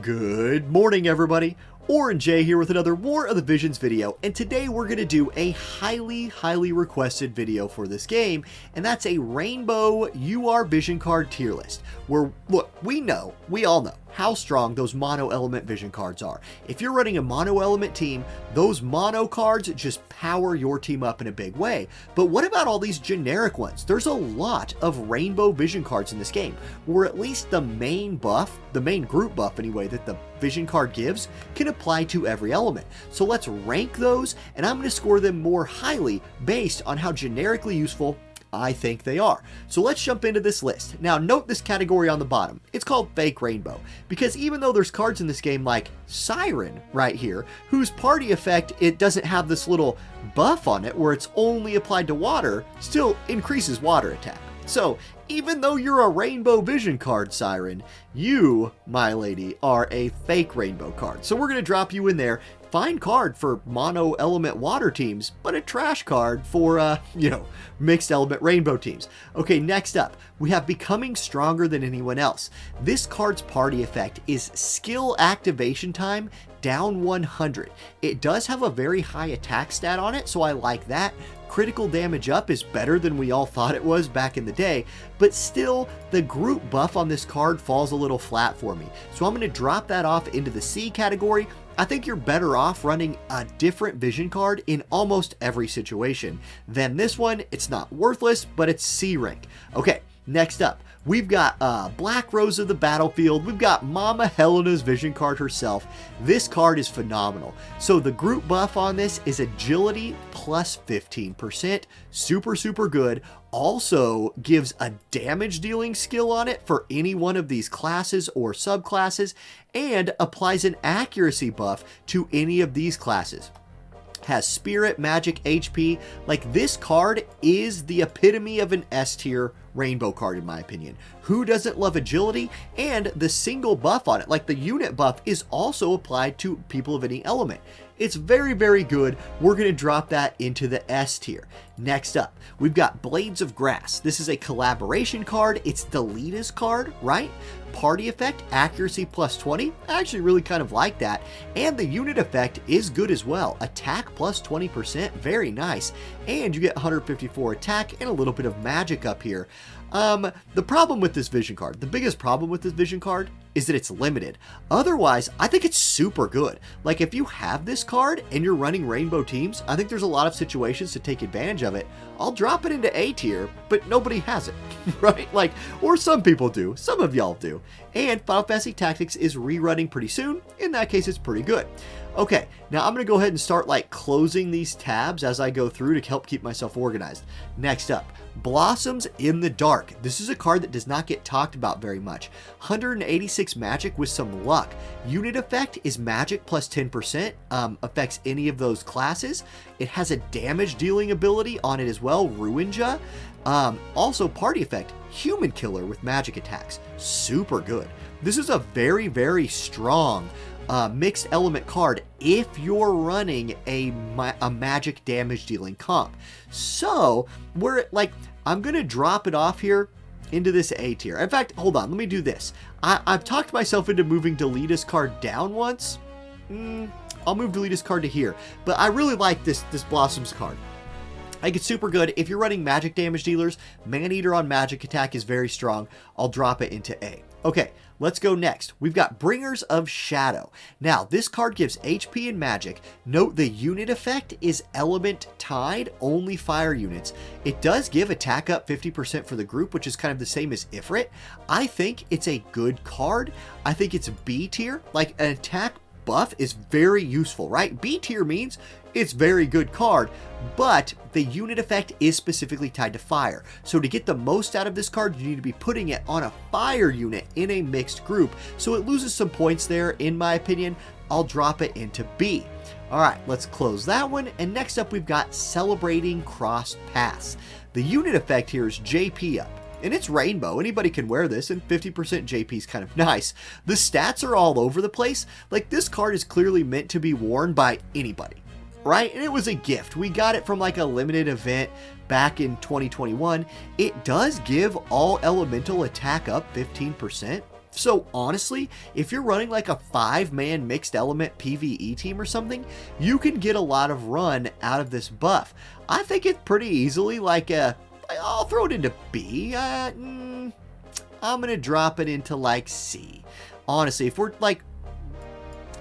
Good morning, everybody. Orange J here with another War of the Visions video, and today we're going to do a highly requested video for this game, and that's a Rainbow UR Vision Card tier list, where, look, we all know how strong those mono element vision cards are. If you're running a mono element team, those mono cards just power your team up in a big way. But what about all these generic ones? There's a lot of rainbow vision cards in this game, where at least the main buff, the main group buff anyway, that the vision card gives can apply to every element. So let's rank those, and I'm going to score them more highly based on how generically useful I think they are. So let's jump into this list. Now note this category on the bottom. It's called Fake Rainbow, because even though there's cards in this game like Siren right here, whose party effect, it doesn't have this little buff on it where it's only applied to water, still increases water attack. So even though you're a rainbow vision card, Siren, you, my lady, are a fake rainbow card. So we're going to drop you in there. Fine card for mono element water teams, but a trash card for, mixed element rainbow teams. Okay, next up, we have Becoming Stronger Than Anyone Else. This card's party effect is skill activation time down 100. It does have a very high attack stat on it, so I like that. Critical damage up is better than we all thought it was back in the day, but still, the group buff on this card falls a little flat for me. So I'm going to drop that off into the C category. I think you're better off running a different vision card in almost every situation than this one. It's not worthless, but it's C rank. Okay, next up, we've got Black Rose of the Battlefield. We've got Mama Helena's vision card herself. This card is phenomenal. So the group buff on this is agility plus 15%. Super good. Also gives a damage dealing skill on it for any one of these classes or subclasses, and applies an accuracy buff to any of these classes. Has spirit, magic, HP. Like, this card is the epitome of an S tier rainbow card in my opinion. Who doesn't love agility? And the single buff on it, like the unit buff, is also applied to people of any element. It's very good. We're going to drop that into the S tier. Next up, we've got Blades of Grass. This is a collaboration card. It's Delita's card, right? Party effect, accuracy plus 20. I actually really kind of like that. And the unit effect is good as well. Attack plus 20%, very nice. And you get 154 attack and a little bit of magic up here. The problem with this vision card, the biggest problem with this vision card is that it's limited. Otherwise, I think it's super good. Like, if you have this card and you're running rainbow teams, I think there's a lot of situations to take advantage of it. I'll drop it into A tier, but nobody has it, right? Like, or some people do. Some of y'all do. And Final Fantasy Tactics is rerunning pretty soon. In that case, it's pretty good. Okay, now I'm going to go ahead and start closing these tabs as I go through to help keep myself organized. Next up, Blossoms in the Dark. This is a card that does not get talked about very much. 186 magic with some luck. Unit effect is magic plus 10%. Affects any of those classes. It has a damage dealing ability on it as well, Ruinja. Also party effect, human killer with magic attacks. Super good. This is a very strong mixed element card if you're running a magic damage dealing comp. So I'm gonna drop it off here into this A tier. In fact, hold on, let me do this. I've talked myself into moving Delita's card down once. I'll move Delita's card to here, but I really like this Blossoms card. I think it's super good. If you're running magic damage dealers, Maneater on magic attack is very strong. I'll drop it into A. Okay, let's go next. We've got Bringers of Shadow. Now, this card gives HP and magic. Note the unit effect is element tied, only fire units. It does give attack up 50% for the group, which is kind of the same as Ifrit. I think it's a good card. I think it's B tier. Like, an attack buff is very useful, right? B tier means it's very good card, but the unit effect is specifically tied to fire. So to get the most out of this card, you need to be putting it on a fire unit in a mixed group. So it loses some points there, in my opinion. I'll drop it into B. All right, let's close that one. And next up, we've got Celebrating Crossed Paths. The unit effect here is JP up. And it's rainbow. Anybody can wear this, and 50% JP is kind of nice. The stats are all over the place. Like, this card is clearly meant to be worn by anybody, right? And it was a gift. We got it from a limited event back in 2021. It does give all elemental attack up 15%. So honestly, if you're running like a 5-man mixed element PvE team or something, you can get a lot of run out of this buff. I think it's pretty easily like I'll throw it into B. I'm going to drop it into like C. Honestly, if we're like,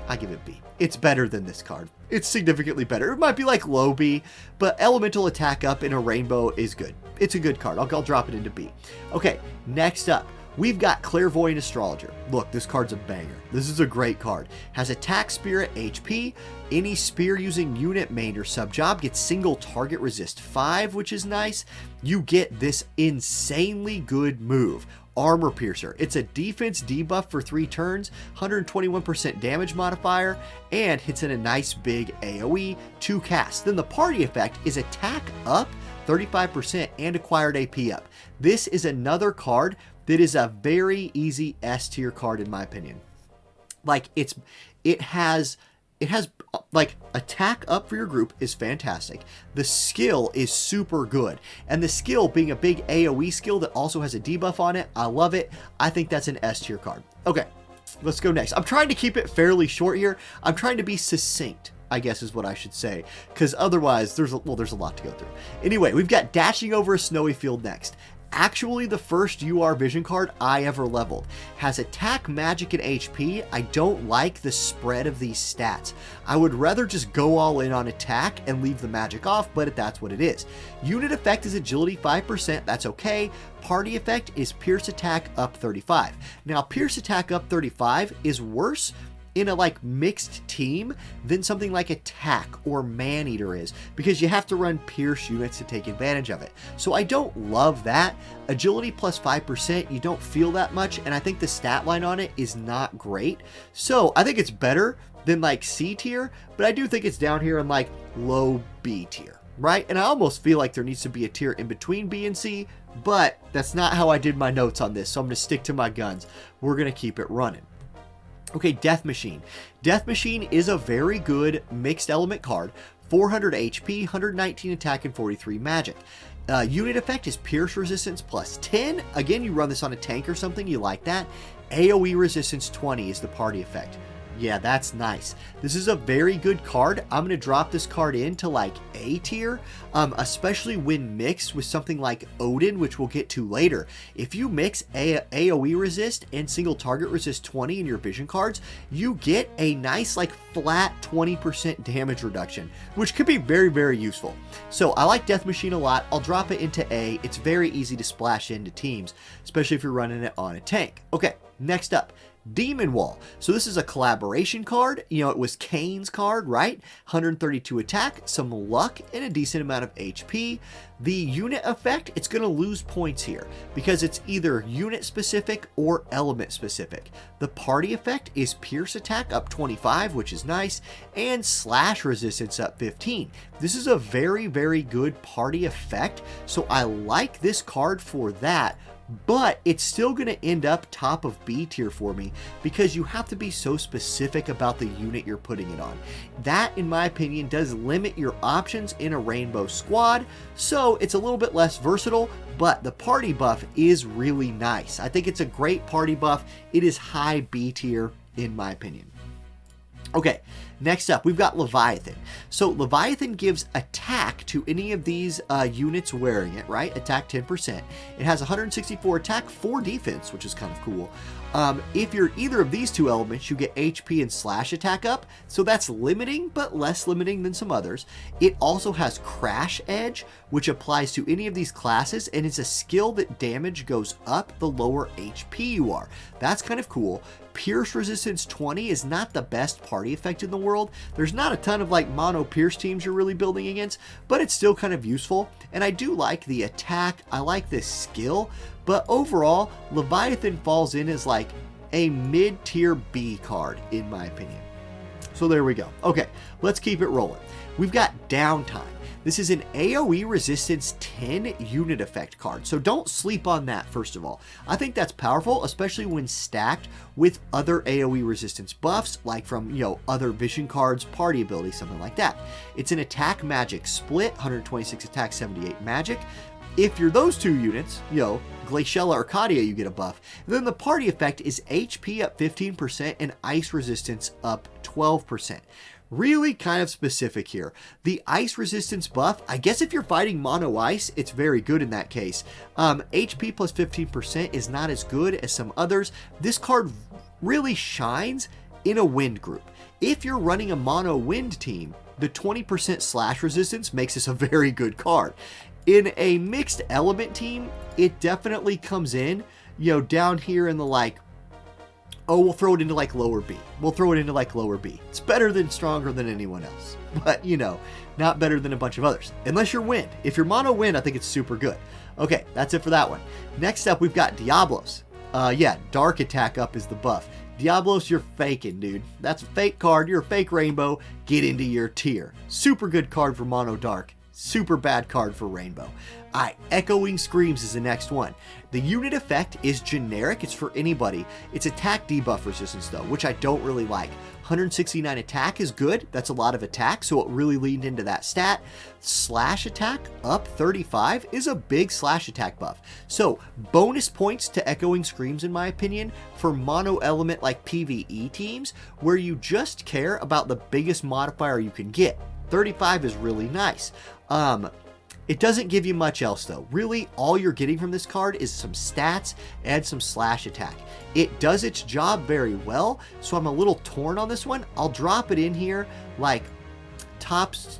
I give it B. It's better than this card. It's significantly better. It might be like low B, but elemental attack up in a rainbow is good. It's a good card. I'll drop it into B. Okay, next up, we've got Clairvoyant Astrologer. Look, this card's a banger. This is a great card. Has attack, spirit, HP. Any spear using unit, main, or sub-job gets single target resist 5, which is nice. You get this insanely good move. Armor Piercer. It's a defense debuff for 3 turns, 121% damage modifier, and hits in a nice big AoE to cast. Then the party effect is attack up 35% and acquired AP up. This is another card that is a very easy S tier card in my opinion. Like it has like attack up for your group is fantastic. The skill is super good. And the skill being a big AoE skill that also has a debuff on it, I love it. I think that's an S tier card. Okay, let's go next. I'm trying to keep it fairly short here. I'm trying to be succinct, I guess is what I should say, because otherwise there's a lot to go through. Anyway, we've got Dashing Over a Snowy Field next. Actually, the first UR Vision card I ever leveled. Has attack, magic, and HP. I don't like the spread of these stats. I would rather just go all in on attack and leave the magic off, but that's what it is. Unit effect is agility 5%, that's okay. Party effect is pierce attack up 35. Now, pierce attack up 35 is worse in a like mixed team than something like attack or man-eater is, because you have to run pierce units to take advantage of it. So I don't love that. Agility plus 5%, you don't feel that much, and I think the stat line on it is not great. So I think it's better than like C tier, but I do think it's down here in like low B tier, right? And I almost feel like there needs to be a tier in between B and C, but that's not how I did my notes on this, so I'm gonna stick to my guns. We're gonna keep it running. Okay, Death Machine. Death Machine is a very good mixed element card. 400 HP, 119 attack, and 43 magic. Unit effect is pierce resistance plus 10. Again, you run this on a tank or something, you like that. AoE resistance 20 is the party effect. Yeah, that's nice. This is a very good card. I'm going to drop this card into like A tier, especially when mixed with something like Odin, which we'll get to later. If you mix AoE resist and single target resist 20 in your vision cards, you get a nice like flat 20% damage reduction, which could be very, very useful. So I like Death Machine a lot. I'll drop it into A. It's very easy to splash into teams, especially if you're running it on a tank. Okay, next up. Demon Wall. So this is a collaboration card. You know, it was Kane's card, right? 132 attack, some luck, and a decent amount of HP. The unit effect, it's going to lose points here because it's either unit specific or element specific. The party effect is pierce attack up 25, which is nice, and slash resistance up 15. This is a very, very good party effect, so I like this card for that. But it's still going to end up top of B tier for me because you have to be so specific about the unit you're putting it on. That, in my opinion, does limit your options in a rainbow squad, so it's a little bit less versatile, but the party buff is really nice. I think it's a great party buff. It is high B tier, in my opinion. Okay, next up, we've got Leviathan. So Leviathan gives attack to any of these units wearing it, right? Attack 10%. It has 164 attack, 4 defense, which is kind of cool. If you're either of these two elements, you get HP and slash attack up. So that's limiting, but less limiting than some others. It also has Crash Edge, which applies to any of these classes, and it's a skill that damage goes up the lower HP you are. That's kind of cool. Pierce resistance 20 is not the best party effect in the world. There's not a ton of like mono pierce teams you're really building against, but it's still kind of useful. And I do like the attack. I like this skill, but overall, Leviathan falls in as like a mid-tier B card in my opinion. So there we go. Okay, let's keep it rolling. We've got Downtime. This is an AoE resistance 10 unit effect card, so don't sleep on that first of all. I think that's powerful, especially when stacked with other AoE resistance buffs, like from, you know, other vision cards, party ability, something like that. It's an attack magic split, 126 attack, 78 magic. If you're those two units, Glaciella Arcadia, you get a buff. And then the party effect is HP up 15% and ice resistance up 12%. Really kind of specific here. The ice resistance buff, I guess if you're fighting mono ice, it's very good in that case. HP plus 15% is not as good as some others. This card really shines in a wind group. If you're running a mono wind team, the 20% slash resistance makes this a very good card. In a mixed element team, it definitely comes in, down here in the we'll throw it into lower B. We'll throw it into lower B. It's better than stronger than anyone else. But, not better than a bunch of others. Unless you're wind. If you're mono wind, I think it's super good. Okay, that's it for that one. Next up, we've got Diablos. Dark attack up is the buff. Diablos, you're faking, dude. That's a fake card. You're a fake rainbow. Get into your tier. Super good card for mono dark. Super bad card for rainbow. Alright, Echoing Screams is the next one. The unit effect is generic. It's for anybody. It's attack debuff resistance though, which I don't really like. 169 attack is good. That's a lot of attack, so it really leaned into that stat. Slash attack up 35 is a big slash attack buff. So bonus points to Echoing Screams in my opinion for mono element like PvE teams where you just care about the biggest modifier you can get. 35 is really nice. It doesn't give you much else though. Really, all you're getting from this card is some stats and some slash attack. It does its job very well, so I'm a little torn on this one. I'll drop it in here tops,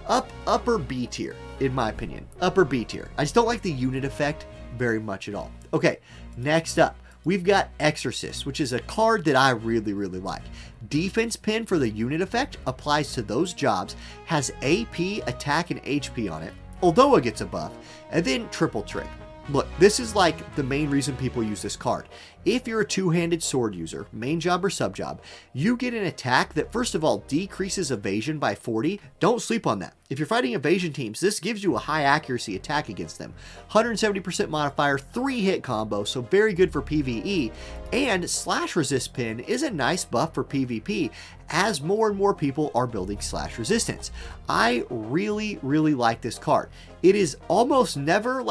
upper B tier, in my opinion. Upper B tier. I just don't like the unit effect very much at all. Okay, next up. We've got Exorcist, which is a card that I really, really like. Defense pin for the unit effect applies to those jobs, has AP, attack, and HP on it, although it gets a buff, and then triple trick. Look, this is the main reason people use this card. If you're a two-handed sword user, main job or sub job, you get an attack that first of all decreases evasion by 40. Don't sleep on that. If you're fighting evasion teams, this gives you a high accuracy attack against them. 170% modifier, 3-hit combo, so very good for PvE. And slash resist pin is a nice buff for PvP as more and more people are building slash resistance. I really, really like this card. It is almost never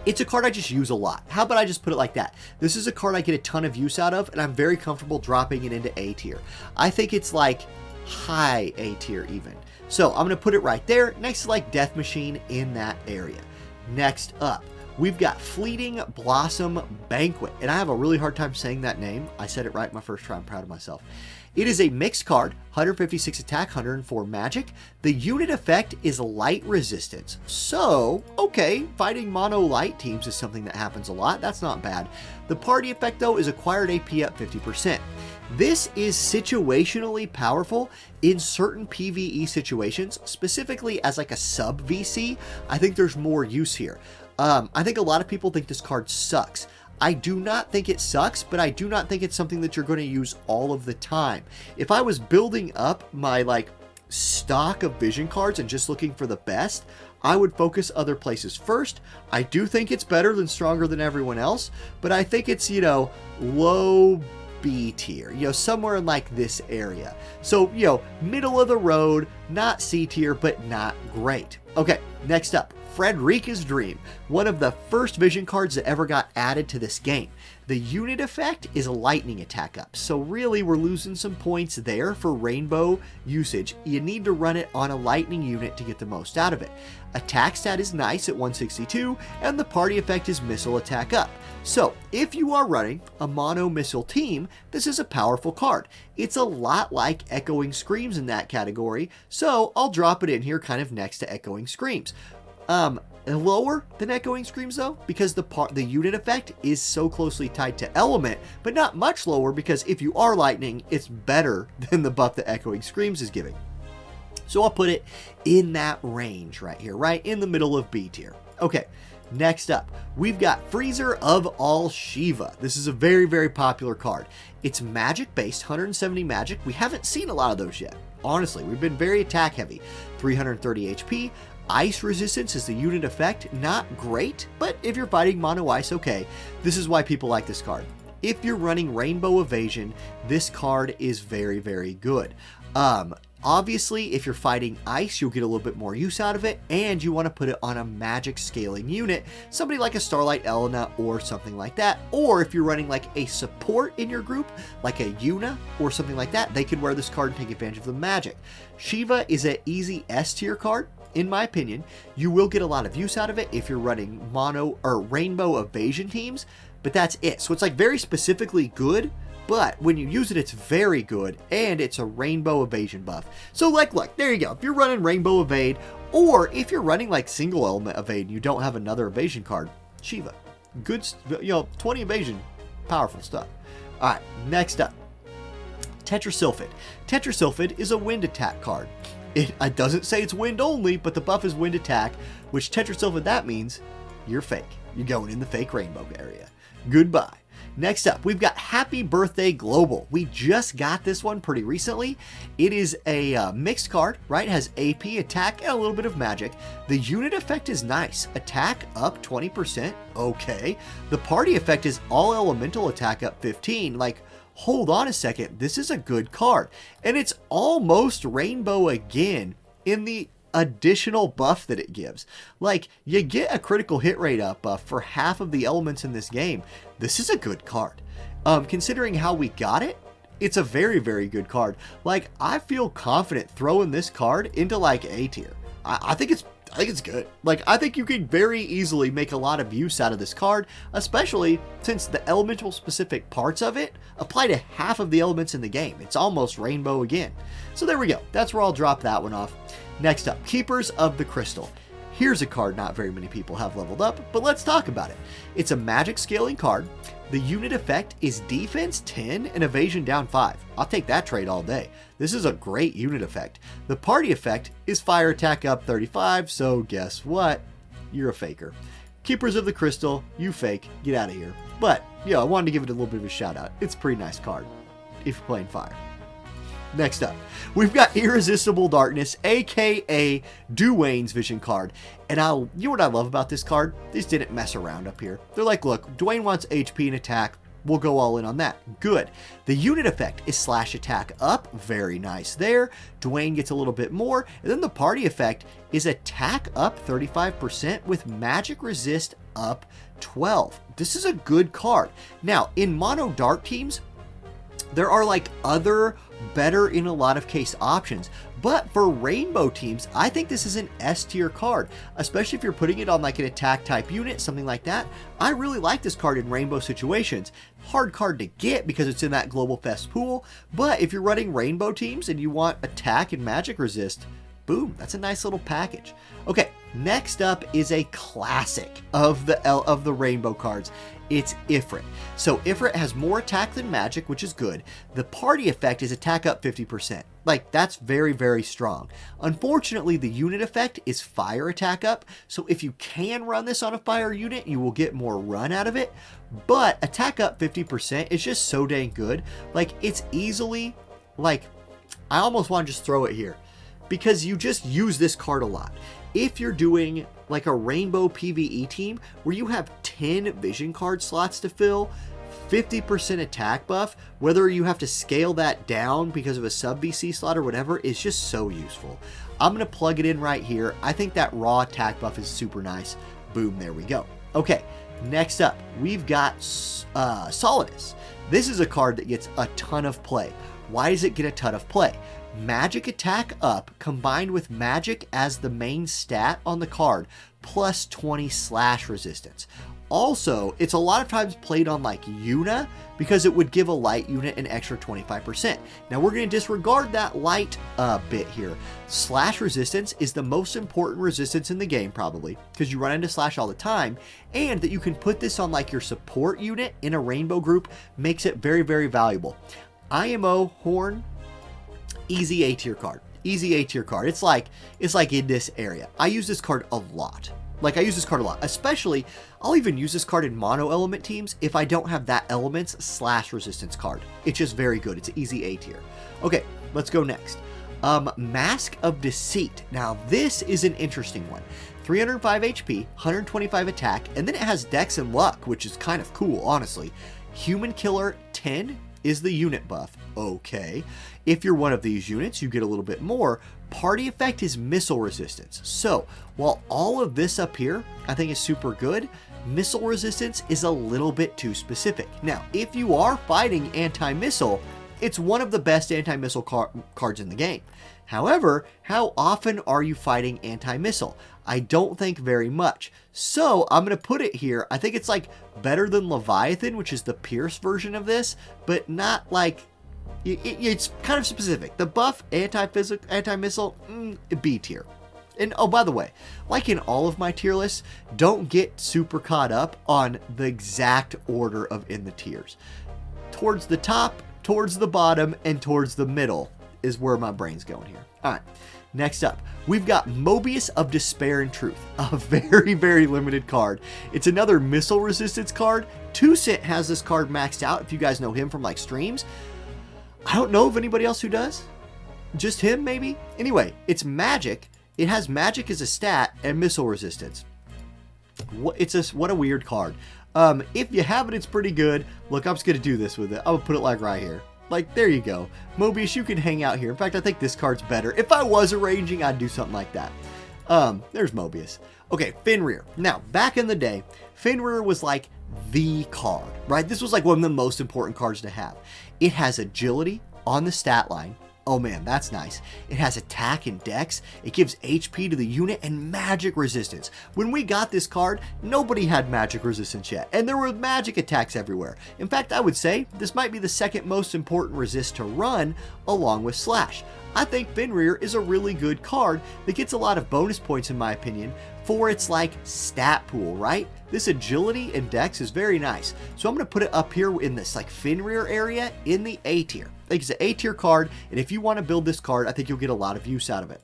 it's a card I just use a lot. How about I just put it like that? This is a card I get a ton of use out of, and I'm very comfortable dropping it into A tier. I think it's high A tier even. So I'm going to put it right there next to Death Machine in that area. Next up, we've got Fleeting Blossom Banquet, and I have a really hard time saying that name. I said it right my first try. I'm proud of myself. It is a mixed card, 156 attack, 104 magic. The unit effect is light resistance. So, okay, fighting mono light teams is something that happens a lot. That's not bad. The party effect, though, is acquired AP up 50%. This is situationally powerful in certain PvE situations, specifically as a sub VC. I think there's more use here. I think a lot of people think this card sucks. I do not think it sucks, but I do not think it's something that you're going to use all of the time. If I was building up my stock of vision cards and just looking for the best, I would focus other places first. I do think it's better than stronger than everyone else, but I think it's, low B tier, somewhere in this area. So, middle of the road, not C tier, but not great. Okay, next up. Frederica's Dream, one of the first vision cards that ever got added to this game. The unit effect is a lightning attack up, so really we're losing some points there for rainbow usage. You need to run it on a lightning unit to get the most out of it. Attack stat is nice at 162, and the party effect is missile attack up. So if you are running a mono missile team, this is a powerful card. It's a lot like Echoing Screams in that category, so I'll drop it in here kind of next to Echoing Screams. Lower than Echoing Screams though, because the unit effect is so closely tied to element, but not much lower because if you are lightning, it's better than the buff that Echoing Screams is giving. So I'll put it in that range right here, right in the middle of B tier. Okay, next up, we've got Freezer of All Shiva. This is a very, very popular card. It's magic based, 170 magic. We haven't seen a lot of those yet. Honestly, we've been very attack heavy. 330 HP. Ice resistance is the unit effect. Not great, but if you're fighting mono ice, okay. This is why people like this card. If you're running Rainbow Evasion, this card is very, very good. Obviously, if you're fighting ice, you'll get a little bit more use out of it, and you want to put it on a magic scaling unit, somebody like a Starlight Helena or something like that. Or if you're running like a support in your group, like a Yuna or something like that, they can wear this card and take advantage of the magic. Shiva is an easy S tier card. In my opinion, you will get a lot of use out of it if you're running mono or rainbow evasion teams, but that's it. So it's like very specifically good, but when you use it, it's very good, and it's a rainbow evasion buff. So like, look, there you go. If you're running rainbow evade, or if you're running like single element evade and you don't have another evasion card, Shiva, good, 20 evasion, powerful stuff. All right, next up, Tetrasulfate. Tetrasulfid is a wind attack card. It doesn't say it's wind only, but the buff is wind attack, which Tetrasulfid, that means you're fake. You're going in the fake rainbow area. Goodbye. Next up, we've got Happy Birthday Global. We just got this one pretty recently. It is a mixed card, right? It has AP, attack, and a little bit of magic. The unit effect is nice. Attack up 20%. Okay. The party effect is all elemental attack up 15. Like, hold on a second. This is a good card. And it's almost rainbow again in the additional buff that it gives. Like, you get a critical hit rate up buff for half of the elements in this game. This is a good card. Considering how we got it, it's a very, very good card. Like, I feel confident throwing this card into like A tier. I think it's good. Like, I think you can very easily make a lot of use out of this card, especially since the elemental specific parts of it apply to half of the elements in the game. It's almost rainbow again. So there we go. That's where I'll drop that one off. Next up, Keepers of the Crystal. Here's a card not very many people have leveled up, but let's talk about it. It's a magic scaling card. The unit effect is defense 10 and evasion down 5. I'll take that trade all day. This is a great unit effect. The party effect is fire attack up 35, so guess what? You're a faker. Keepers of the Crystal, you fake, get out of here. But, yeah, I wanted to give it a little bit of a shout out. It's a pretty nice card if you're playing fire. Next up, we've got Irresistible Darkness, aka Dwayne's Vision card. And you know what I love about this card? They just didn't mess around up here. They're like, look, Dwayne wants HP and attack. We'll go all in on that. Good. The unit effect is slash attack up. Very nice there. Dwayne gets a little bit more. And then the party effect is attack up 35% with magic resist up 12. This is a good card. Now, in mono dark teams, there are like other better in a lot of case options, but for rainbow teams, I think this is an S tier card, especially if you're putting it on like an attack type unit, something like that. I really like this card in rainbow situations. Hard card to get because it's in that Global Fest pool, but if you're running rainbow teams and you want attack and magic resist, boom, that's a nice little package. Okay, next up is a classic of the rainbow cards. It's Ifrit. So Ifrit has more attack than magic, which is good. The party effect is attack up 50%. Like, that's very, very strong. Unfortunately, the unit effect is fire attack up. So if you can run this on a fire unit, you will get more run out of it. But attack up 50% is just so dang good. Like, it's easily, like, I almost want to just throw it here because you just use this card a lot. If you're doing like a rainbow PvE team where you have 10 vision card slots to fill, 50% attack buff, whether you have to scale that down because of a sub VC slot or whatever, is just so useful. I'm going to plug it in right here. I think that raw attack buff is super nice. Boom, there we go. Okay, next up, we've got Solidus. This is a card that gets a ton of play. Why does it get a ton of play? Magic attack up combined with magic as the main stat on the card plus 20 slash resistance. Also, it's a lot of times played on like Yuna because it would give a light unit an extra 25%. Now we're going to disregard that light bit here. Slash resistance is the most important resistance in the game probably because you run into slash all the time, and that you can put this on like your support unit in a rainbow group makes it very, very valuable. IMO Horn, easy A tier card. Easy A tier card. It's like in this area. I use this card a lot. Like, I use this card a lot. Especially, I'll even use this card in mono element teams if I don't have that elements slash resistance card. It's just very good. It's easy A tier. Okay, let's go next. Mask of Deceit. Now, this is an interesting one. 305 HP, 125 attack, and then it has Dex and Luck, which is kind of cool, honestly. Human Killer 10 is the unit buff. Okay. If you're one of these units, you get a little bit more. Party effect is missile resistance. So while all of this up here I think is super good, missile resistance is a little bit too specific. Now, if you are fighting anti-missile, it's one of the best anti-missile cards in the game. However, how often are you fighting anti-missile? I don't think very much. So I'm going to put it here. I think it's like better than Leviathan, which is the Pierce version of this, but not like, it's kind of specific. The buff, anti-missile, B tier. And oh, by the way, like in all of my tier lists, don't get super caught up on the exact order of in the tiers. Towards the top, towards the bottom, and towards the middle is where my brain's going here. All right, next up, we've got Mobius of Despair and Truth, a very, very limited card. It's another missile resistance card. 2cent has this card maxed out, if you guys know him from like streams. I don't know of anybody else who does. Just him, maybe? Anyway, it's magic. It has magic as a stat and missile resistance. What a weird card. If you have it, it's pretty good. Look, I'm just going to do this with it. I'm going to put it like right here. Like, there you go. Mobius, you can hang out here. In fact, I think this card's better. If I was arranging, I'd do something like that. There's Mobius. Okay, Fenrir. Now, back in the day, Fenrir was like the card, right? This was like one of the most important cards to have. It has agility on the stat line. Oh man, that's nice. It has attack and dex. It gives HP to the unit and magic resistance. When we got this card, nobody had magic resistance yet, and there were magic attacks everywhere. In fact, I would say this might be the second most important resist to run along with Slash. I think Fenrir is a really good card that gets a lot of bonus points in my opinion for its like stat pool, right? This agility and dex is very nice. So I'm going to put it up here in this like Fenrir area in the A tier. I think it's an A tier card, and if you want to build this card, I think you'll get a lot of use out of it.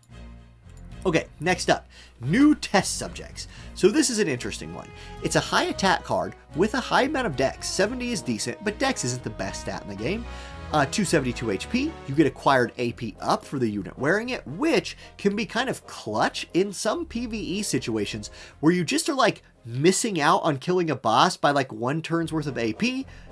Okay, next up, new test subjects. So this is an interesting one. It's a high attack card with a high amount of dex. 70 is decent, but dex isn't the best stat in the game. 272 HP, you get acquired AP up for the unit wearing it, which can be kind of clutch in some PvE situations where you just are like missing out on killing a boss by like 1 turn's worth of AP.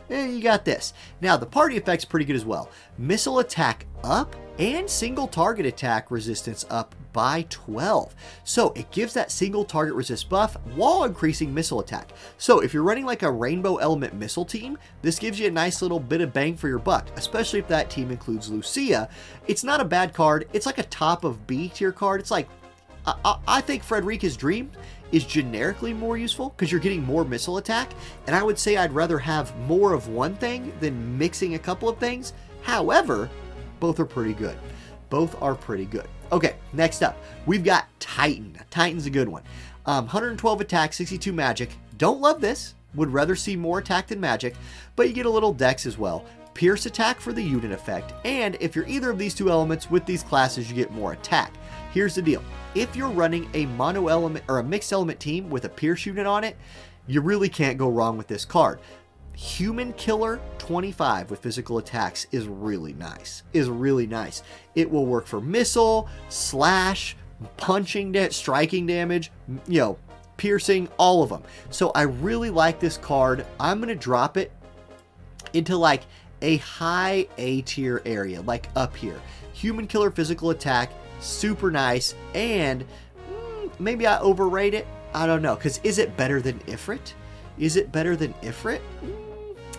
You got this. Now, the party effect's pretty good as well. Missile attack up and single target attack resistance up by 12. So it gives that single target resist buff while increasing missile attack. So if you're running like a rainbow element missile team, this gives you a nice little bit of bang for your buck, especially if that team includes Lucio. It's not a bad card. It's like a top of B tier card. It's like, I think Frederica's Dream is generically more useful because you're getting more missile attack, and I would say I'd rather have more of one thing than mixing a couple of things. However, both are pretty good. Both are pretty good. Okay, next up, we've got Titan. Titan's a good one. 112 attack, 62 magic. Don't love this. Would rather see more attack than magic, but you get a little dex as well. Pierce attack for the unit effect, and if you're either of these two elements with these classes, you get more attack. Here's the deal. If you're running a mono element or a mixed element team with a Pierce unit on it, you really can't go wrong with this card. Human Killer 25 with physical attacks is really nice. It will work for missile, slash, punching, striking damage, piercing, all of them. So I really like this card. I'm going to drop it into like a high A tier area, like up here. Human Killer physical attack, super nice, and maybe I overrate it. I don't know, because is it better than Ifrit? Is it better than Ifrit?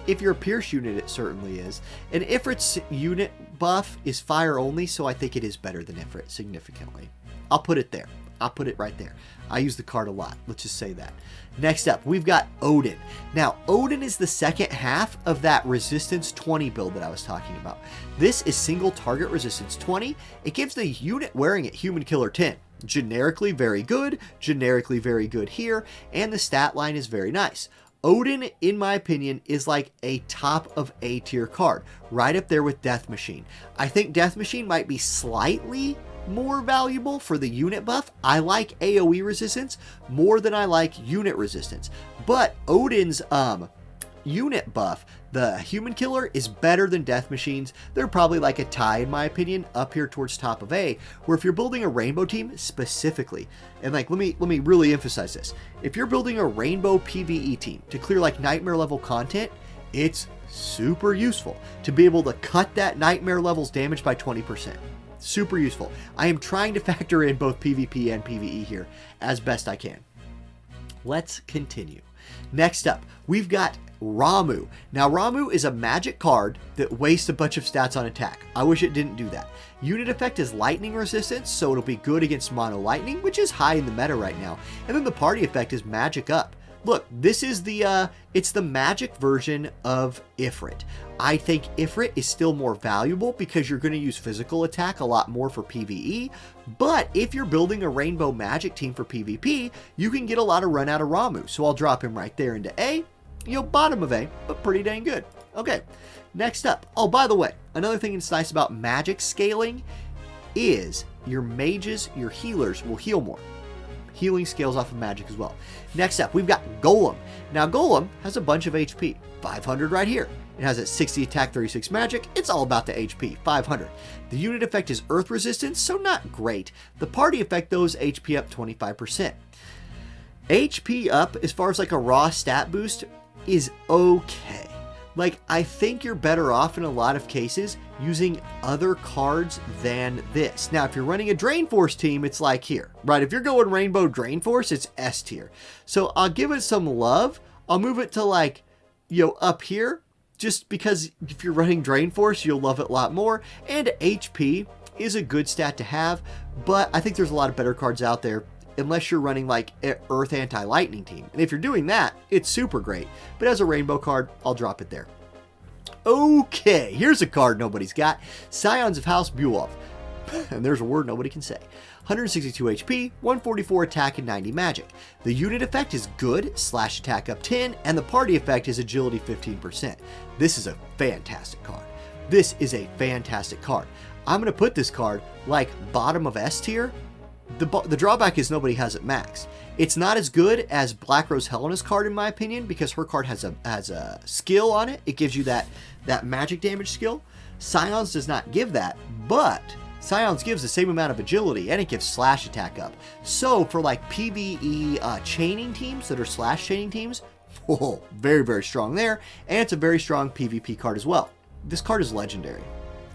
If you're a Pierce unit, it certainly is. And Ifrit's unit buff is fire only, so I think it is better than Ifrit significantly. I'll put it there. I'll put it right there. I use the card a lot. Let's just say that. Next up, we've got Odin. Now, Odin is the second half of that Resistance 20 build that I was talking about. This is single target Resistance 20. It gives the unit wearing it Human Killer 10. Generically very good here, and the stat line is very nice. Odin, in my opinion, is like a top of A tier card, right up there with Death Machine. I think Death Machine might be slightly more valuable for the unit buff. I like AoE resistance more than I like unit resistance, but Odin's unit buff, the Human Killer, is better than Death Machine's. They're probably like a tie in my opinion, up here towards top of A, where if you're building a rainbow team specifically, and like let me really emphasize this, if you're building a rainbow PvE team to clear like nightmare level content, it's super useful to be able to cut that nightmare level's damage by 20%. Super useful. I am trying to factor in both PvP and PvE here as best I can. Let's continue. Next up, we've got Ramu. Now, Ramu is a magic card that wastes a bunch of stats on attack. I wish it didn't do that. Unit effect is lightning resistance, so it'll be good against mono lightning, which is high in the meta right now. And then the party effect is magic up. Look, this is it's the magic version of Ifrit. I think Ifrit is still more valuable because you're going to use physical attack a lot more for PvE, but if you're building a rainbow magic team for PvP, you can get a lot of run out of Ramu, so I'll drop him right there into A. Bottom of A, but pretty dang good. Okay, next up. Oh, by the way, another thing that's nice about magic scaling is your mages, your healers will heal more. Healing scales off of magic as well. Next up, we've got Golem. Now, Golem has a bunch of HP. 500 right here. It has a 60 attack, 36 magic. It's all about the HP. 500. The unit effect is earth resistance, so not great. The party effect, though, is HP up 25%. HP up, as far as like a raw stat boost, is okay. Like, I think you're better off in a lot of cases using other cards than this. Now, if you're running a Drain Force team, it's like here, right? If you're going Rainbow Drain Force, it's S tier. So I'll give it some love. I'll move it to like, up here, just because if you're running Drain Force, you'll love it a lot more. And HP is a good stat to have, but I think there's a lot of better cards out there unless you're running like an Earth Anti-Lightning team. And if you're doing that, it's super great. But as a rainbow card, I'll drop it there. Okay, here's a card nobody's got. Scions of House Beowulf. And there's a word nobody can say. 162 HP, 144 attack, and 90 magic. The unit effect is good, slash attack up 10, and the party effect is agility 15%. This is a fantastic card. This is a fantastic card. I'm going to put this card like bottom of S tier. The drawback is nobody has it maxed. It's not as good as Black Rose Helena's card in my opinion because her card has a skill on it. It gives you that magic damage skill. Scions does not give that, but Scions gives the same amount of agility and it gives slash attack up. So for like PvE chaining teams that are slash chaining teams, whoa, very, very strong there. And it's a very strong PvP card as well. This card is legendary.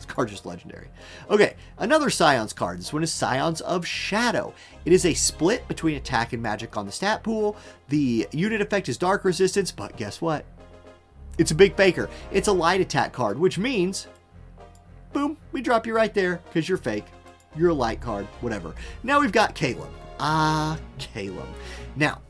Card just legendary. Okay, another Scions card. This one is Scions of Shadow. It is a split between attack and magic on the stat pool. The unit effect is dark resistance, but guess what? It's a big faker. It's a light attack card, which means, boom, we drop you right there because you're fake. You're a light card, whatever. Now we've got Caleb. Caleb. Now,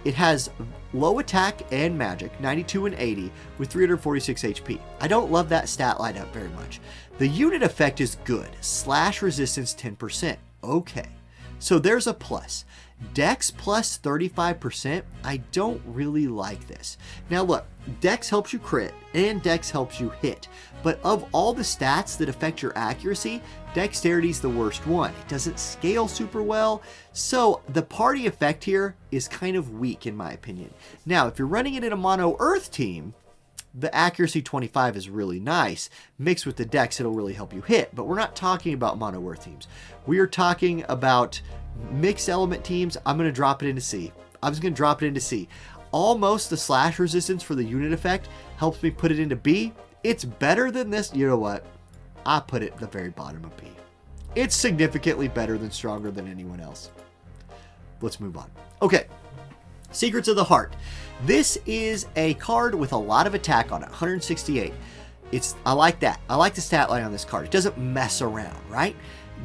it has low attack and magic, 92 and 80, with 346 HP. I don't love that stat line up very much. The unit effect is good, slash resistance 10%. Okay, so there's a plus. Dex plus 35%, I don't really like this. Now look, Dex helps you crit and Dex helps you hit, but of all the stats that affect your accuracy, Dexterity is the worst one. It doesn't scale super well, so the party effect here is kind of weak in my opinion. Now, if you're running it in a mono Earth team, the accuracy 25 is really nice. Mixed with the Dex, it'll really help you hit, but we're not talking about mono Earth teams. We are talking about MixElement teams. I'm going to drop it into C. I'm just going to drop it into C. Almost the slash resistance for the unit effect helps me put it into B. It's better than this. You know what? I put it at the very bottom of B. It's significantly better than stronger than anyone else. Let's move on. Okay. Secrets of the Heart. This is a card with a lot of attack on it. 168. I like that. I like the stat line on this card. It doesn't mess around, right?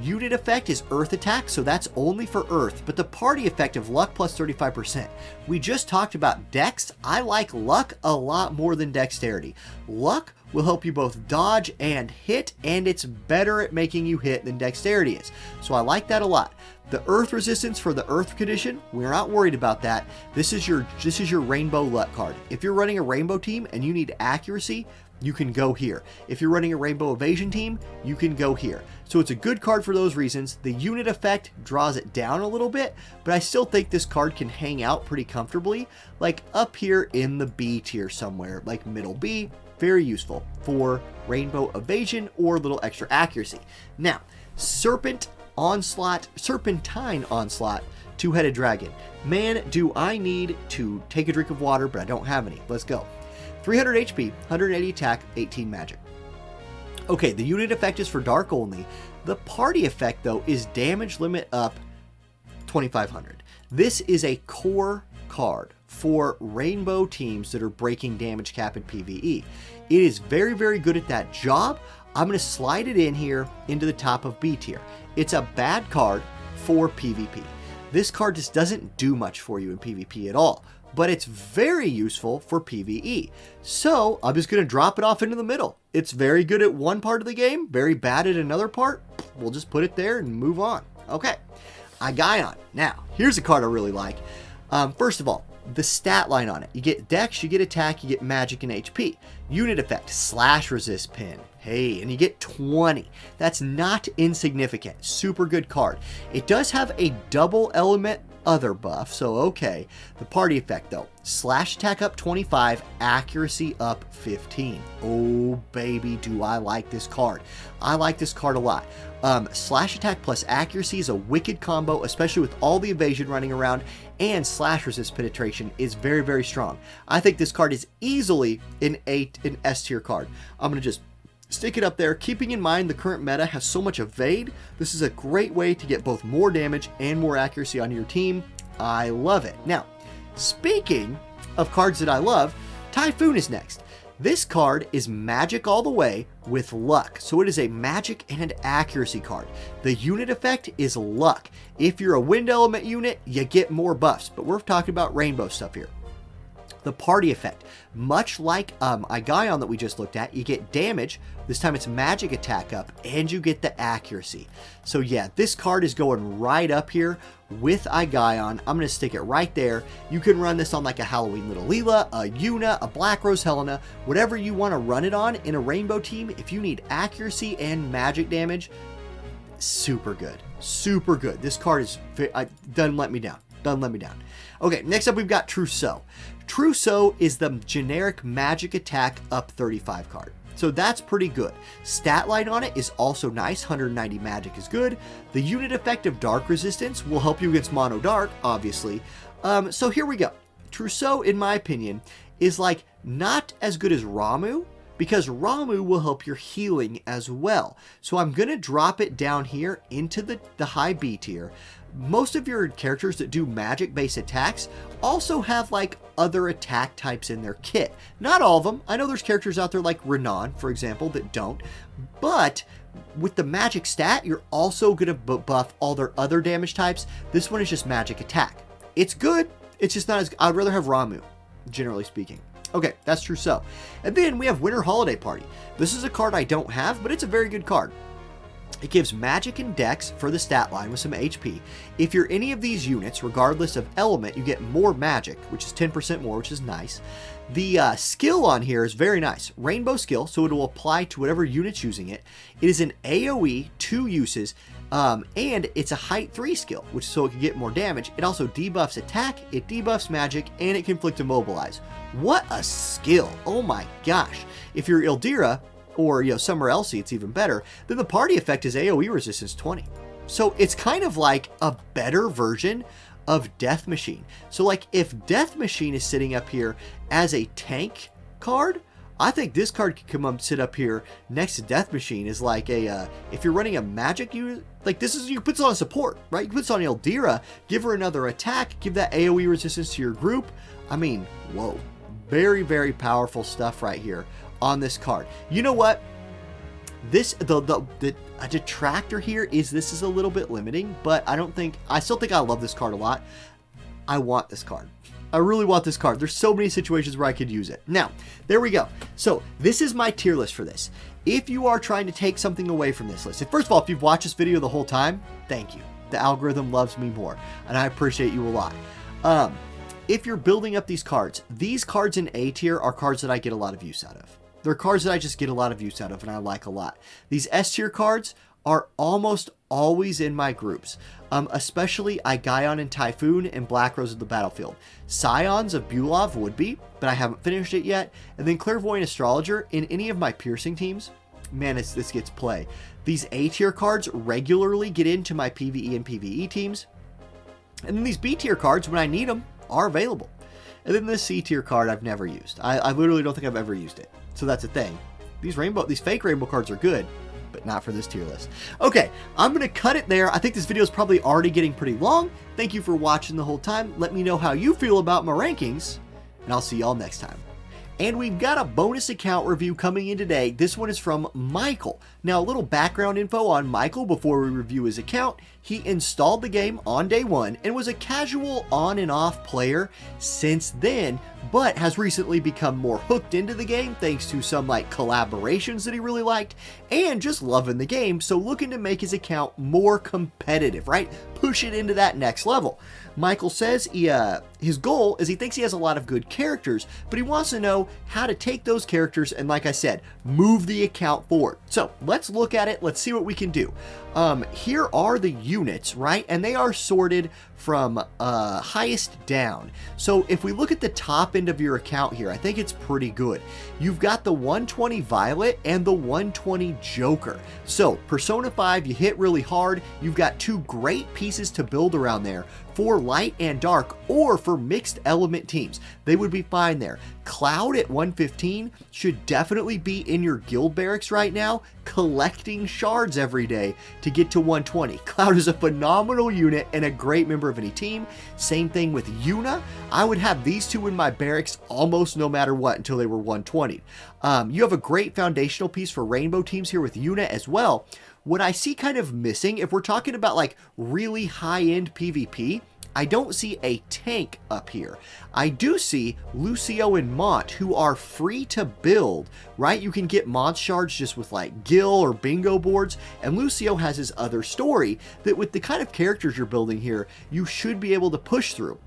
Unit effect is Earth attack, so that's only for Earth, but the party effect of Luck plus 35%. We just talked about Dex. I like Luck a lot more than Dexterity. Luck will help you both dodge and hit, and it's better at making you hit than Dexterity is. So I like that a lot. The Earth resistance for the Earth condition, we're not worried about that. This is your Rainbow Luck card. If you're running a Rainbow team and you need accuracy, you can go here. If you're running a Rainbow Evasion team, you can go here. So it's a good card for those reasons. The unit effect draws it down a little bit, but I still think this card can hang out pretty comfortably, like up here in the B tier somewhere, like middle B. Very useful for Rainbow Evasion or a little extra accuracy. Now, Serpentine Onslaught, Two-Headed Dragon. Man, do I need to take a drink of water, but I don't have any. Let's go. 300 HP, 180 attack, 18 magic. Okay, the unit effect is for dark only. The party effect, though, is damage limit up 2,500. This is a core card for rainbow teams that are breaking damage cap in PvE. It is very, very good at that job. I'm going to slide it in here into the top of B tier. It's a bad card for PvP. This card just doesn't do much for you in PvP at all, but it's very useful for PvE. So I'm just going to drop it off into the middle. It's very good at one part of the game, very bad at another part. We'll just put it there and move on. Okay, Aigion. Now, here's a card I really like. First of all, the stat line on it. You get dex, you get attack, you get magic and HP. Unit effect, slash resist pin. Hey, and you get 20. That's not insignificant. Super good card. It does have a double element other buff, so okay. The party effect though, slash attack up 25, accuracy up 15. Oh baby, do I like this card. I like this card a lot. Slash attack plus accuracy is a wicked combo, especially with all the evasion running around, and slash resist penetration is very, very strong. I think this card is easily an S tier card. I'm going to just stick it up there, keeping in mind the current meta has so much evade. This is a great way to get both more damage and more accuracy on your team. I love it. Now, speaking of cards that I love, Typhoon is next. This card is magic all the way with luck, so it is a magic and accuracy card. The unit effect is luck. If you're a wind element unit, you get more buffs, but we're talking about rainbow stuff here. The party effect, much like Aigion that we just looked at, you get damage. This time it's magic attack up, and you get the accuracy. So yeah, this card is going right up here with Aigion. I'm going to stick it right there. You can run this on like a Halloween Little Leela, a Yuna, a Black Rose Helena, whatever you want to run it on in a rainbow team. If you need accuracy and magic damage, super good. Super good. This card is doesn't let me down. Doesn't let me down. Okay, next up we've got Truso. Truso is the generic magic attack up 35 card. So that's pretty good. Stat line on it is also nice. 190 magic is good. The unit effect of dark resistance will help you against mono dark, obviously. So here we go. Truso, in my opinion, is like not as good as Ramu, because Ramu will help your healing as well. So I'm going to drop it down here into the high B tier. Most of your characters that do magic-based attacks also have like other attack types in their kit. Not all of them. I know there's characters out there like Renan, for example, that don't. But with the magic stat, you're also going to buff all their other damage types. This one is just magic attack. It's good. It's just not as... I'd rather have Ramu, generally speaking. Okay, that's Truso. And then we have Winter Holiday Party. This is a card I don't have, but it's a very good card. It gives magic and dex for the stat line with some HP. If you're any of these units, regardless of element, you get more magic, which is 10% more, which is nice. The skill on here is very nice. Rainbow skill, so it will apply to whatever unit's using it. It is an AoE, 2 uses, and it's a height 3 skill, which so it can get more damage. It also debuffs attack, it debuffs magic, and it can inflict immobilize. What a skill! Oh my gosh! If you're Ildira, or somewhere else it's even better, then the party effect is AoE resistance 20. So it's kind of like a better version of Death Machine. So like if Death Machine is sitting up here as a tank card, I think this card could come up, sit up here next to Death Machine as like a, if you're running a magic unit, like this is, you put this on support, right? You put this on Ildira, give her another attack, give that AoE resistance to your group. I mean, whoa. Very, very powerful stuff right here on this card. You know what? This a detractor here is this is a little bit limiting, but I still think I love this card a lot. I want this card. I really want this card. There's so many situations where I could use it. Now, there we go. So this is my tier list for this. If you are trying to take something away from this list, first of all, if you've watched this video the whole time, thank you. The algorithm loves me more, and I appreciate you a lot. If you're building up these cards in A tier are cards that I get a lot of use out of. They're cards that I just get a lot of use out of and I like a lot. These S tier cards are almost always in my groups, especially Aigion and Typhoon and Black Rose of the Battlefield. Scions of Bulov would be, but I haven't finished it yet. And then Clairvoyant Astrologer in any of my piercing teams. Man, this gets play. These A tier cards regularly get into my PvE and PvE teams. And then these B tier cards, when I need them, are available. And then the C tier card I've never used. I literally don't think I've ever used it. So that's a thing. These fake rainbow cards are good, but not for this tier list. Okay, I'm going to cut it there. I think this video is probably already getting pretty long. Thank you for watching the whole time. Let me know how you feel about my rankings, and I'll see y'all next time. And we've got a bonus account review coming in today. This one is from Michael. Now, a little background info on Michael before we review his account. He installed the game on day one and was a casual on and off player since then, but has recently become more hooked into the game thanks to some like collaborations that he really liked and just loving the game, so looking to make his account more competitive, right? Push it into that next level. Michael says his goal is he thinks he has a lot of good characters, but he wants to know how to take those characters and, like I said, move the account forward. So let's look at it. Let's see what we can do. Here are the units, right? And they are sorted from highest down. So if we look at the top end of your account here, I think it's pretty good. You've got the 120 Violet and the 120 Joker. So Persona 5, you hit really hard. You've got two great pieces to build around there for light and dark, or for mixed element teams. They would be fine there. Cloud at 115 should definitely be in your guild barracks right now, collecting shards every day to get to 120. Cloud is a phenomenal unit and a great member of any team. Same thing with Yuna. I would have these two in my barracks almost no matter what until they were 120. You have a great foundational piece for rainbow teams here with Yuna as well. What I see kind of missing, if we're talking about like really high-end PvP, I don't see a tank up here. I do see Lucio and Mont, who are free to build, right? You can get Mont shards just with like Gil or bingo boards, and Lucio has his other story that with the kind of characters you're building here, you should be able to push through.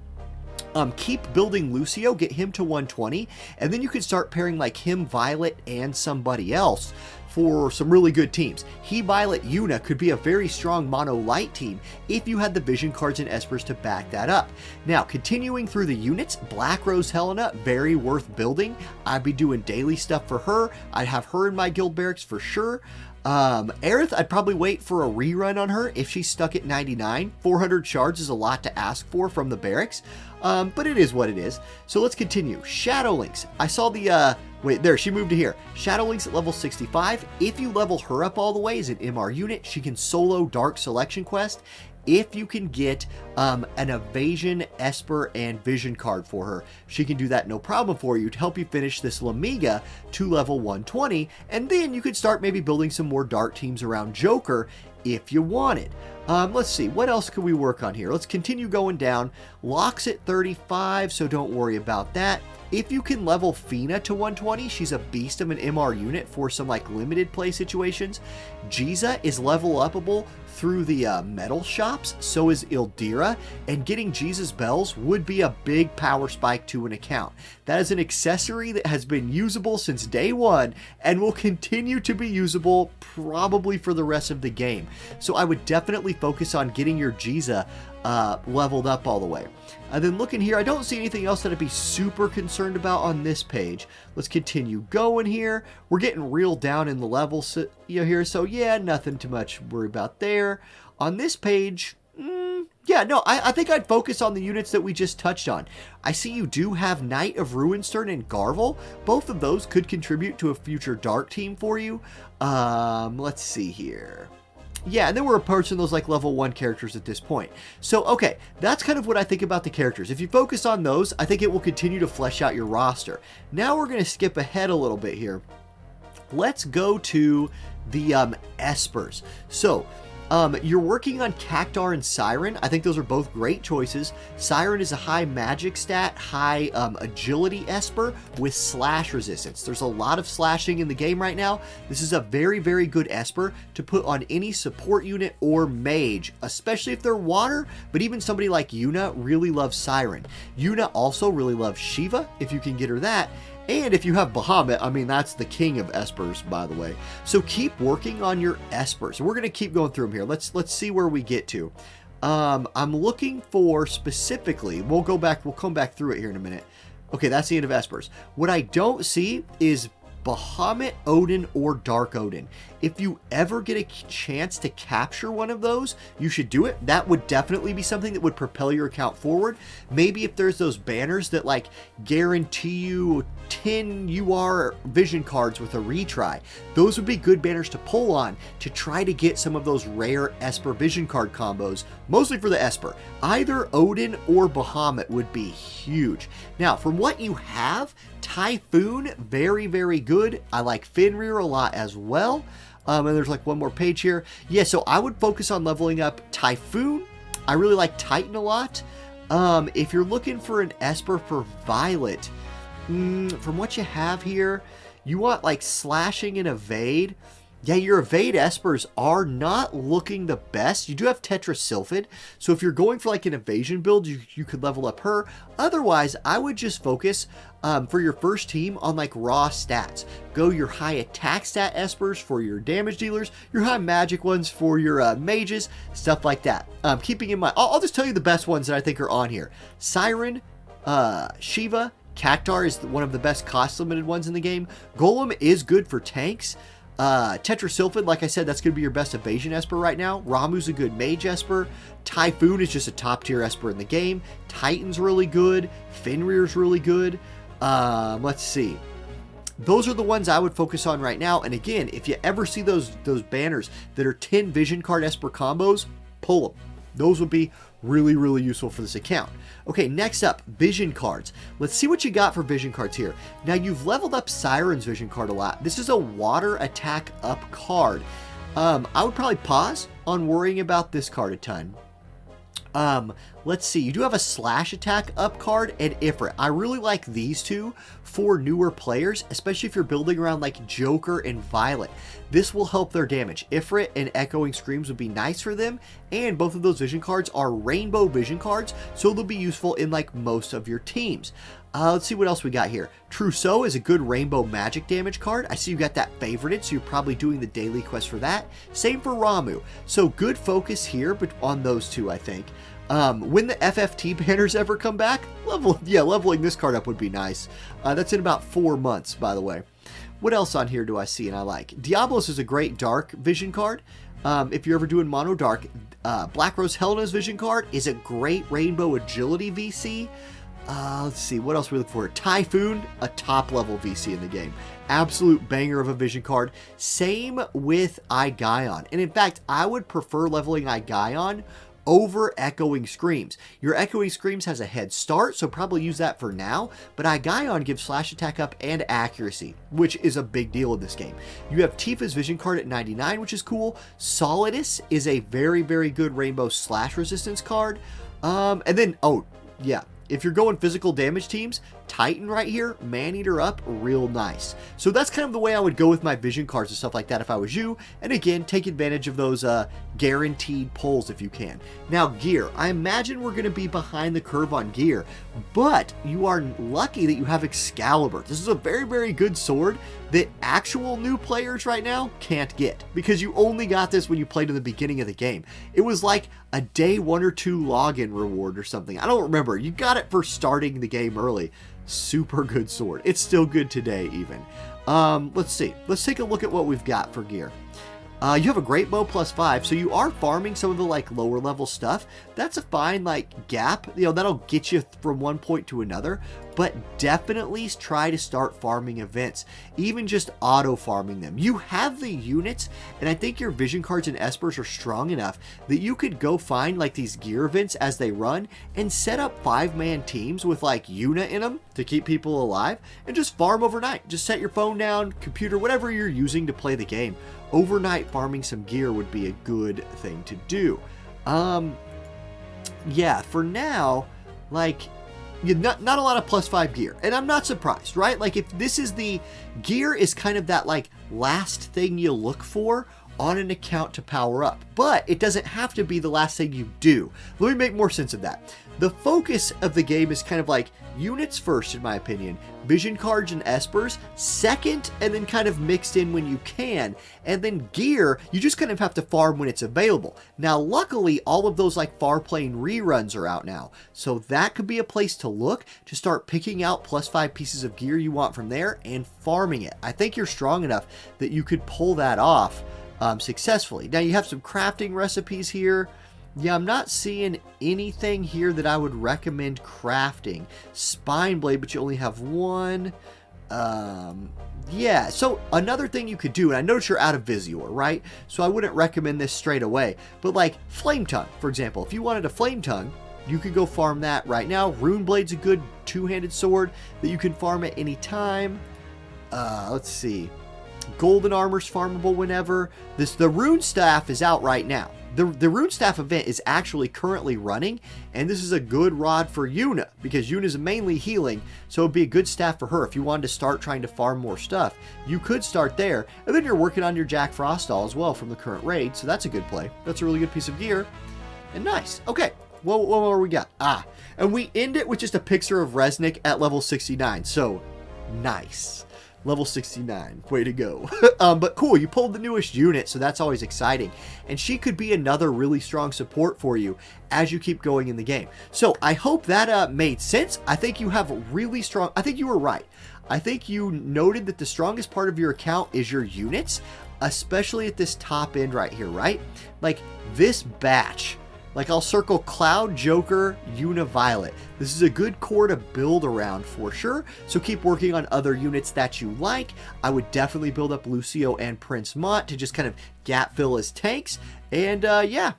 Keep building Lucio, get him to 120, and then you can start pairing like him, Violet, and somebody else for some really good teams. He, Violet, Yuna could be a very strong mono light team if you had the vision cards and Espers to back that up. Now, continuing through the units, Black Rose Helena, very worth building. I'd be doing daily stuff for her. I'd have her in my guild barracks for sure. Aerith, I'd probably wait for a rerun on her if she's stuck at 99. 400 shards is a lot to ask for from the barracks, but it is what it is. So let's continue. Shadowlynx. I saw the, wait, there, she moved to here. Shadowlynx at level 65. If you level her up all the way as an MR unit, she can solo Dark Selection Quest. If you can get an Evasion, Esper, and Vision card for her, she can do that no problem for you to help you finish this Lamiga to level 120, and then you could start maybe building some more dark teams around Joker if you wanted. Let's see, what else can we work on here? Let's continue going down. Locks at 35, so don't worry about that. If you can level Fina to 120, she's a beast of an MR unit for some like limited play situations. Jiza is level upable through the metal shops, so is Ildira, and getting Jiza's bells would be a big power spike to an account. That is an accessory that has been usable since day one and will continue to be usable probably for the rest of the game. So I would definitely focus on getting your Jiza leveled up all the way. And then looking here, I don't see anything else that I'd be super concerned about on this page. Let's continue going here. We're getting real down in the levels here, so yeah, nothing too much worry about there. On this page, yeah, no, I think I'd focus on the units that we just touched on. I see you do have Knight of Ruinstern and Garvel. Both of those could contribute to a future dark team for you. Let's see here. Yeah, and then we're approaching those like level 1 characters at this point. So, okay, that's kind of what I think about the characters. If you focus on those, I think it will continue to flesh out your roster. Now we're going to skip ahead a little bit here. Let's go to the Espers. So, you're working on Cactar and Siren. I think those are both great choices. Siren is a high magic stat, high agility Esper with slash resistance. There's a lot of slashing in the game right now. This is a very, very good Esper to put on any support unit or mage, especially if they're water, but even somebody like Yuna really loves Siren. Yuna also really loves Shiva, if you can get her that. And if you have Bahamut, I mean, that's the king of Espers, by the way. So keep working on your Espers. We're going to keep going through them here. Let's see where we get to. I'm looking for specifically, we'll come back through it here in a minute. Okay, that's the end of Espers. What I don't see is Bahamut, Odin, or Dark Odin. If you ever get a chance to capture one of those, you should do it. That would definitely be something that would propel your account forward. Maybe if there's those banners that like guarantee you 10 UR vision cards with a retry, those would be good banners to pull on to try to get some of those rare Esper vision card combos, mostly for the Esper. Either Odin or Bahamut would be huge. Now, from what you have, Typhoon, very, very good. I like Fenrir a lot as well. And there's like one more page here. Yeah, so I would focus on leveling up Typhoon. I really like Titan a lot. If you're looking for an Esper for Violet, from what you have here, you want like Slashing and Evade. Yeah, your Evade Espers are not looking the best. You do have Tetrasulfate, so if you're going for like an evasion build, you could level up her. Otherwise, I would just focus for your first team on like raw stats. Go your high attack stat Espers for your damage dealers, your high magic ones for your mages, stuff like that. Keeping in mind, I'll just tell you the best ones that I think are on here. Siren, Shiva, Cactar is one of the best cost limited ones in the game. Golem is good for tanks. Tetrasulfid, like I said, that's going to be your best evasion Esper right now. Ramu's a good mage Esper. Typhoon is just a top tier Esper in the game. Titan's really good. Fenrir's really good. Let's see. Those are the ones I would focus on right now. And again, if you ever see those banners that are 10 vision card Esper combos, pull them. Those would be really, really useful for this account. Okay, next up, vision cards. Let's see what you got for vision cards here. Now, you've leveled up Siren's vision card a lot. This is a water attack up card. I would probably pause on worrying about this card a ton. Let's see. You do have a slash attack up card and Ifrit. I really like these two for newer players, especially if you're building around like Joker and Violet. This will help their damage. Ifrit and Echoing Screams would be nice for them, and both of those vision cards are rainbow vision cards, so they'll be useful in like most of your teams. Let's see what else we got here. Truso is a good rainbow magic damage card. I see you got that favorited, so you're probably doing the daily quest for that. Same for Ramu. So good focus here but on those two, I think. When the FFT banners ever come back, leveling this card up would be nice. That's in about 4 months, by the way. What else on here do I see and I like? Diablo is a great dark vision card. If you're ever doing mono dark, Black Rose Helena's vision card is a great rainbow agility VC. Let's see, what else we look for? Typhoon, a top level VC in the game. Absolute banger of a vision card. Same with Igaion. And in fact, I would prefer leveling Igaion over Echoing Screams. Your Echoing Screams has a head start, so probably use that for now, but Igaion gives slash attack up and accuracy, which is a big deal in this game. You have Tifa's vision card at 99, which is cool. Solidus is a very, very good rainbow slash resistance card. And then, oh, yeah, if you're going physical damage teams, Titan right here, Man-Eater up, real nice. So that's kind of the way I would go with my vision cards and stuff like that if I was you. And again, take advantage of those guaranteed pulls if you can. Now, gear. I imagine we're going to be behind the curve on gear, but you are lucky that you have Excalibur. This is a very, very good sword that actual new players right now can't get, because you only got this when you played in the beginning of the game. It was like a day 1 or 2 login reward or something. I don't remember. You got it for starting the game early. Super good sword. It's still good today even. Let's see. Let's take a look at what we've got for gear. You have a great bow +5, so you are farming some of the like lower level stuff. That's a fine like gap. You know, that'll get you from one point to another, but definitely try to start farming events, even just auto farming them. You have the units, and I think your vision cards and Espers are strong enough that you could go find like these gear events as they run and set up 5-man teams with like Una in them to keep people alive and just farm overnight. Just set your phone down, computer, whatever you're using to play the game. Overnight farming some gear would be a good thing to do. Yeah, for now, like, not a lot of +5 gear, and I'm not surprised, right? Like, if this is the gear is kind of that like last thing you look for, on an account to power up, but it doesn't have to be the last thing you do. Let me make more sense of that. The focus of the game is kind of like units first, in my opinion, vision cards and espers second, and then kind of mixed in when you can, and then gear, you just kind of have to farm when it's available. Now, luckily, all of those like far plane reruns are out now, so that could be a place to look to start picking out +5 pieces of gear you want from there and farming it. I think you're strong enough that you could pull that off successfully. Now, you have some crafting recipes here. Yeah, I'm not seeing anything here that I would recommend crafting. Spine blade, but you only have one. Yeah, so another thing you could do, and I notice you're out of Visior, right? So I wouldn't recommend this straight away. But like Flame Tongue, for example. If you wanted a Flame Tongue, you could go farm that right now. Rune Blade's a good two-handed sword that you can farm at any time. Let's see. Golden Armor's farmable whenever. The Rune Staff is out right now. The Rune Staff event is actually currently running, and this is a good rod for Yuna, because Yuna's mainly healing, so it'd be a good staff for her. If you wanted to start trying to farm more stuff, you could start there, and then you're working on your Jack Frostall as well from the current raid, so that's a good play. That's a really good piece of gear, and nice. Okay, what more we got? And we end it with just a picture of Resnick at level 69, so nice. Level 69. Way to go. But cool, you pulled the newest unit, so that's always exciting. And she could be another really strong support for you as you keep going in the game. So I hope that made sense. I think you have really strong... I think you were right. I think you noted that the strongest part of your account is your units, especially at this top end right here, right? Like this batch. Like I'll circle Cloud, Joker, Yuna, Violet. This is a good core to build around for sure. So keep working on other units that you like. I would definitely build up Lucio and Prince Mont to just kind of gap fill as tanks. And yeah,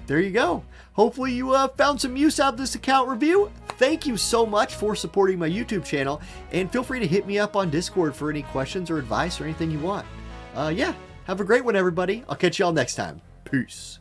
there you go. Hopefully you found some use out of this account review. Thank you so much for supporting my YouTube channel. And feel free to hit me up on Discord for any questions or advice or anything you want. Yeah, have a great one, everybody. I'll catch y'all next time. Peace.